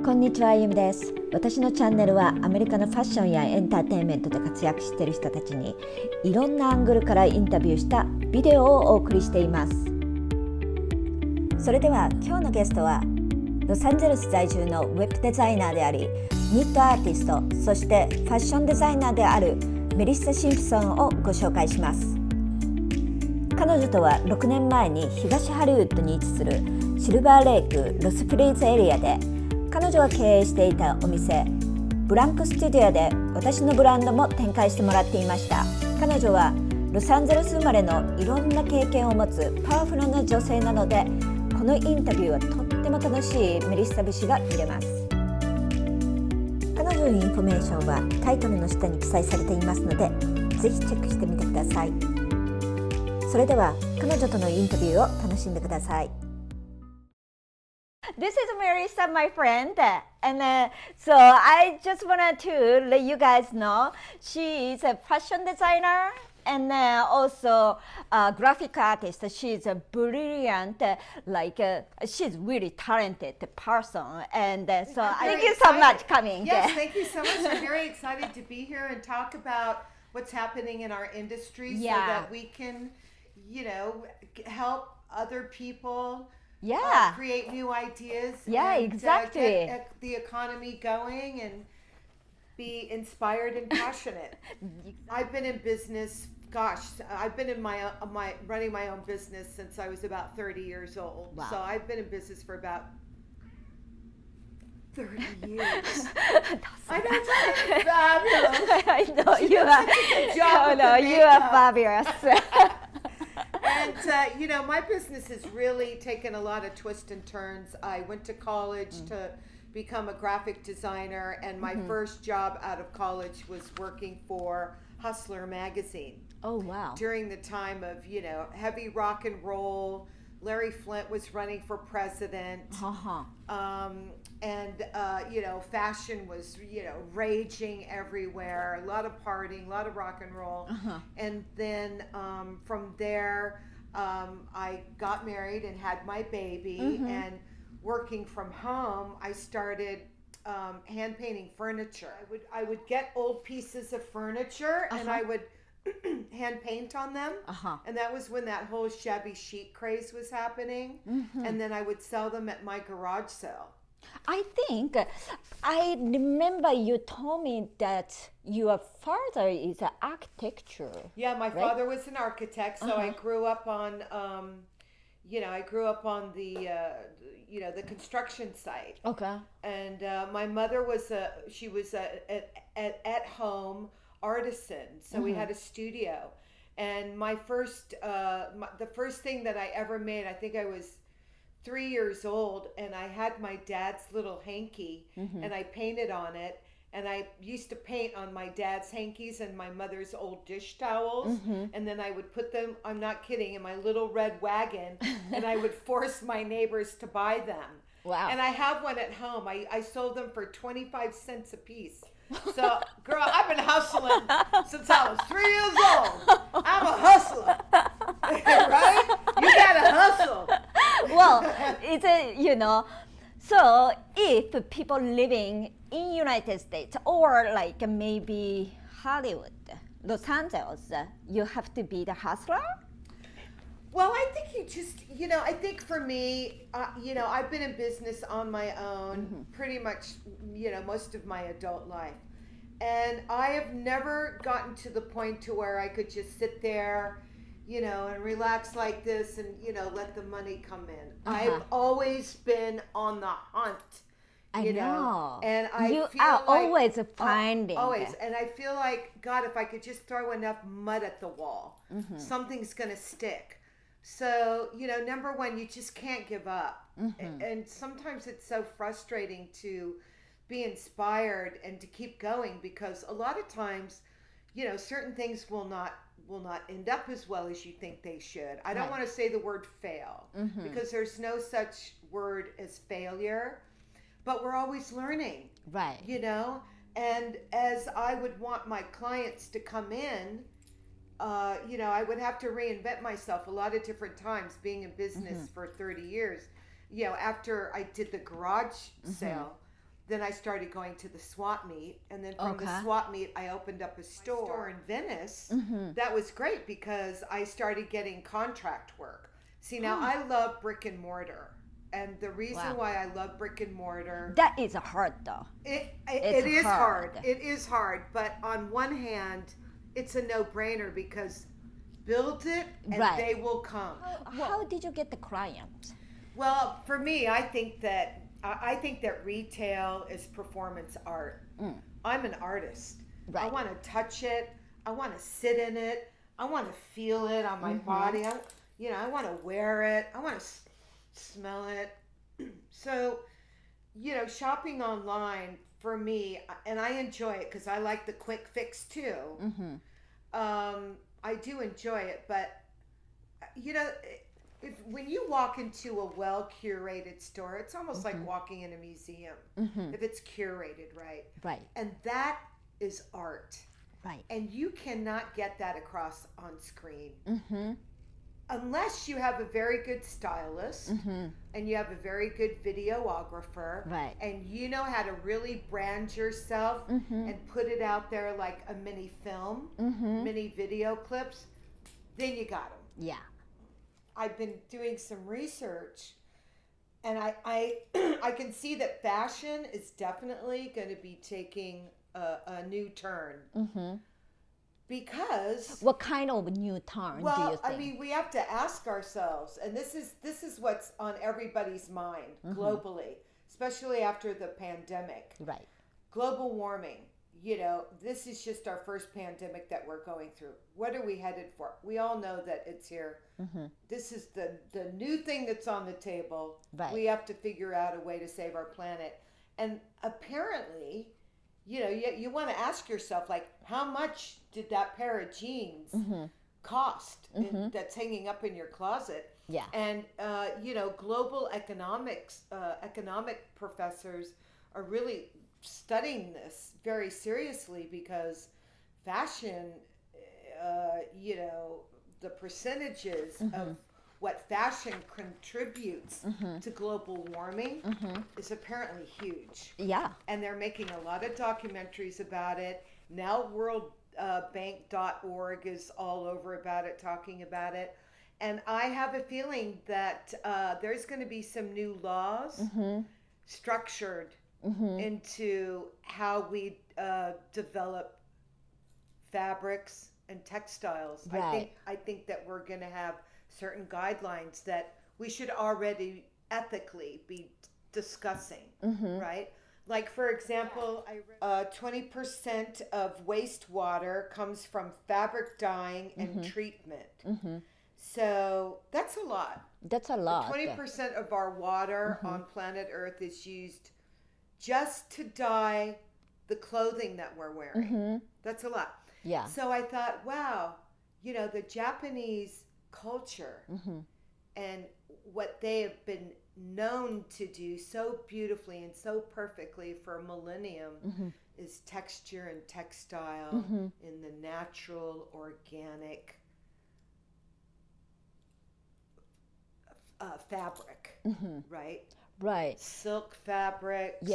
こんにちは、あゆみです。私のチャンネルはアメリカのファッションやエンターテインメントで活躍している人たちにいろんなアングルからインタビューしたビデオをお送りしています。それでは今日のゲストはロサンゼルス在住のウェブデザイナーでありニットアーティスト、そしてファッションデザイナーであるメリッサ・シンプソンをご紹介します。彼女とは6年前に東ハリウッドに位置するシルバーレイクロスフェリーズエリアで彼女が経営していたお店ブランクステュディオで私のブランドも展開してもらっていました。彼女はロサンゼルス生まれのいろんな経験を持つパワフルな女性なので、このインタビューはとっても楽しいメリッサ節が見れます。彼女のインフォメーションはタイトルの下に記載されていますので、ぜひチェックしてみてください。それでは彼女とのインタビューを楽しんでください。This is Melissa, my friend, and so I just wanted to let you guys know she is a fashion designer and also a graphic artist. She's a brilliant, she's really talented person, and so thank you so much coming. Yes, thank you so much. I'm very excited to be here and talk about what's happening in our industry so that we can, help other people. Create new ideas. Exactly. Get the economy going and be inspired and passionate. I've been in business. I've been in running my own business since I was about 30 years old. Wow. So I've been in business for about 30 years. I know, it's fabulous. I know you are. You are fabulous. And, my business has really taken a lot of twists and turns. I went to college to become a graphic designer, and my first job out of college was working for Hustler magazine. Oh, wow. During the time of, heavy rock and roll. Larry Flint was running for president. Fashion was, raging everywhere. A lot of partying, a lot of rock and roll. And then from there, I got married and had my baby. And working from home, I started hand painting furniture. I would get old pieces of furniture and I would hand paint on them. And that was when that whole shabby chic craze was happening. And then I would sell them at my garage sale. I think I remember you told me that your father is an architecture. Yeah, my father was an architect, so I grew up on the construction site. Okay. And my mother was at home artisan, so we had a studio. And the first thing that I ever made, I think I was 3 years old, and I had my dad's little hanky, and I painted on it. And I used to paint on my dad's hankies and my mother's old dish towels. And then I would put them, I'm not kidding, in my little red wagon, and I would force my neighbors to buy them. Wow. And I have one at home. I sold them for 25 cents a piece. So, girl, I've been hustling since I was 3 years old. I'm a hustler. Right? You gotta hustle. Well, it's so if people living in United States or like maybe Hollywood, Los Angeles, you have to be the hustler? Well, I think you just, I think for me, I've been in business on my own pretty much, most of my adult life. And I have never gotten to the point to where I could just sit there, and relax like this and, let the money come in. I've always been on the hunt. I know. And you are always finding. Always. And I feel like, God, if I could just throw enough mud at the wall, something's going to stick. So, number one, you just can't give up. And sometimes it's so frustrating to be inspired and to keep going because a lot of times, certain things will not end up as well as you think they should. I don't want to say the word fail because there's no such word as failure, but we're always learning. Right. And as I would want my clients to come in, I would have to reinvent myself a lot of different times being in business for 30 years. After I did the garage sale, then I started going to the swap meet, and then from the swap meet I opened up a store in Venice. That was great because I started getting contract work. See, now I love brick and mortar, and the reason why I love brick and mortar, that is hard though. It is hard. It is hard, but on one hand it's a no-brainer because build it and they will come. How did you get the clients? Well, for me, I think that retail is performance art. I'm an artist. I want to touch it. I want to sit in it. I want to feel it on my body. I want to wear it. I want to smell it. So, shopping online for me, and I enjoy it because I like the quick fix too. I do enjoy it, but when you walk into a well-curated store, it's almost like walking in a museum. If it's curated right, and that is art, and you cannot get that across on screen unless you have a very good stylist and you have a very good videographer, and you know how to really brand yourself and put it out there like a mini film, mini video clips. Then you got them. I've been doing some research, and I can see that fashion is definitely going to be taking a new turn. Because what kind of new turn do you think? I mean, we have to ask ourselves, and this is what's on everybody's mind globally, especially after the pandemic. Global warming. This is just our first pandemic that we're going through. What are we headed for? We all know that it's here. This is the new thing that's on the table. We have to figure out a way to save our planet. And apparently, you want to ask yourself, like, how much did that pair of jeans cost that's hanging up in your closet? And, global economic professors are really studying this very seriously because fashion, the percentages of what fashion contributes to global warming is apparently huge. And they're making a lot of documentaries about it. Now worldbank.org is all over about it, talking about it. And I have a feeling that there's going to be some new laws structured into how we develop fabrics and textiles. I think that we're going to have certain guidelines that we should already ethically be discussing, right? Like, for example, 20% of wastewater comes from fabric dyeing and treatment. So that's a lot. 20% of our water on planet Earth is used just to dye the clothing that we're wearing. That's a lot. So I thought, wow, the Japanese culture and what they have been known to do so beautifully and so perfectly for a millennium is texture and textile in the natural, organic fabric, right? Silk fabrics,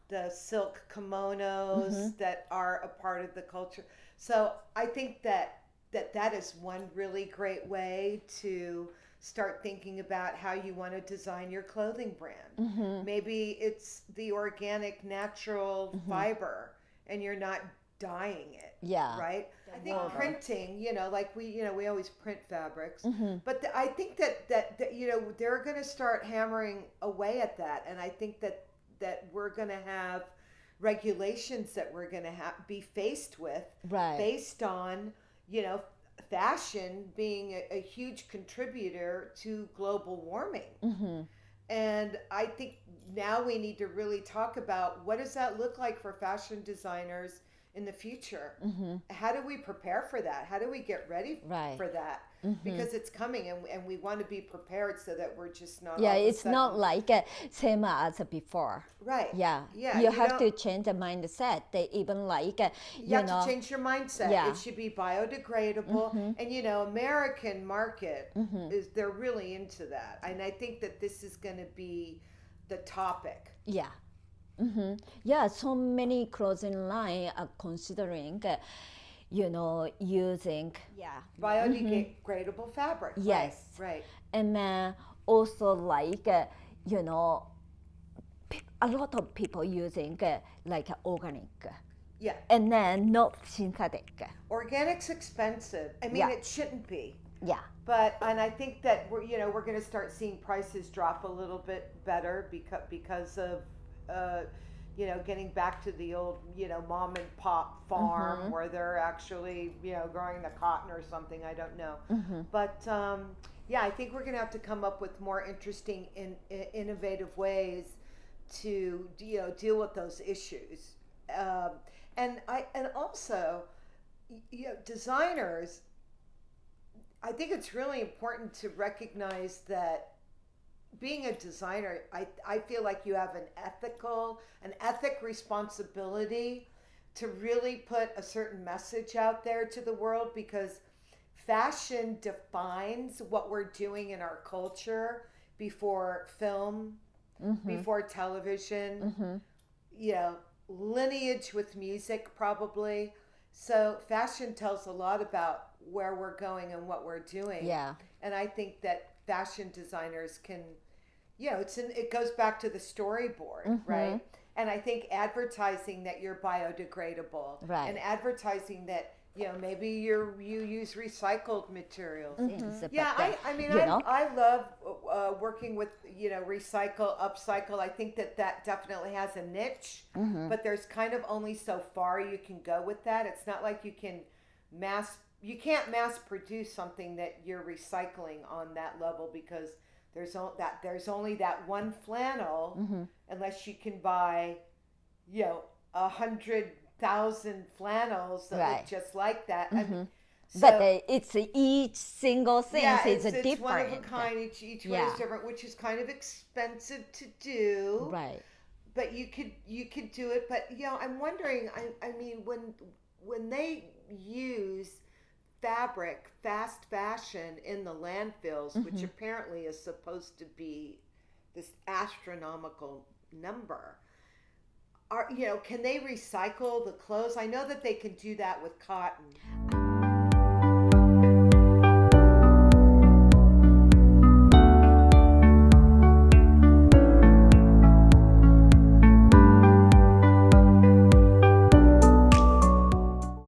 the silk kimonos that are a part of the culture. So I think that is one really great way to start thinking about how you want to design your clothing brand. Maybe it's the organic, natural fiber, and you're not dyeing it. Right. I think printing, like we always print fabrics, but I think that they're going to start hammering away at that, and I think that we're going to have regulations that we're going to be faced with based on fashion being a huge contributor to global warming. And I think now we need to really talk about what does that look like for fashion designers in the future. How do we prepare for that? How do we get ready for that? Because it's coming, and we want to be prepared so that we're just not it's not like same as before. You have to change the mindset. They even like you have to change your mindset. It should be biodegradable. And American market they're really into that, and I think that this is going to be the topic. Yeah, so many clothing line are considering, using biodegradable fabric. Yes. Right. And then also like, a lot of people using like organic. Yeah. And then not synthetic. Organic's expensive. I mean, it shouldn't be. Yeah. And I think that we're going to start seeing prices drop a little bit better because of getting back to the old mom and pop farm where they're actually growing the cotton or something. I don't know. But I think we're going to have to come up with more interesting innovative ways to deal with those issues. And also designers, I think it's really important to recognize that being a designer, I feel like you have an ethic responsibility to really put a certain message out there to the world, because fashion defines what we're doing in our culture before film, before television, lineage with music probably. So fashion tells a lot about where we're going and what we're doing. Yeah. And I think that fashion designers can, it goes back to the storyboard, right? And I think advertising that you're biodegradable, right, and advertising that maybe you use recycled materials. I love working with recycle, upcycle. I think that definitely has a niche, but there's kind of only so far you can go with that. It's not like you can't mass produce something that you're recycling on that level, because there's only that one flannel, unless you can buy 100,000 flannels that look just like that. But it's each single thing is different. It's one of a kind. Each one is different, which is kind of expensive to do. Right. But you could do it. But I'm wondering. I mean, when they use fast fashion in the landfills, which apparently is supposed to be this astronomical number, can they recycle the clothes? I know that they can do that with cotton.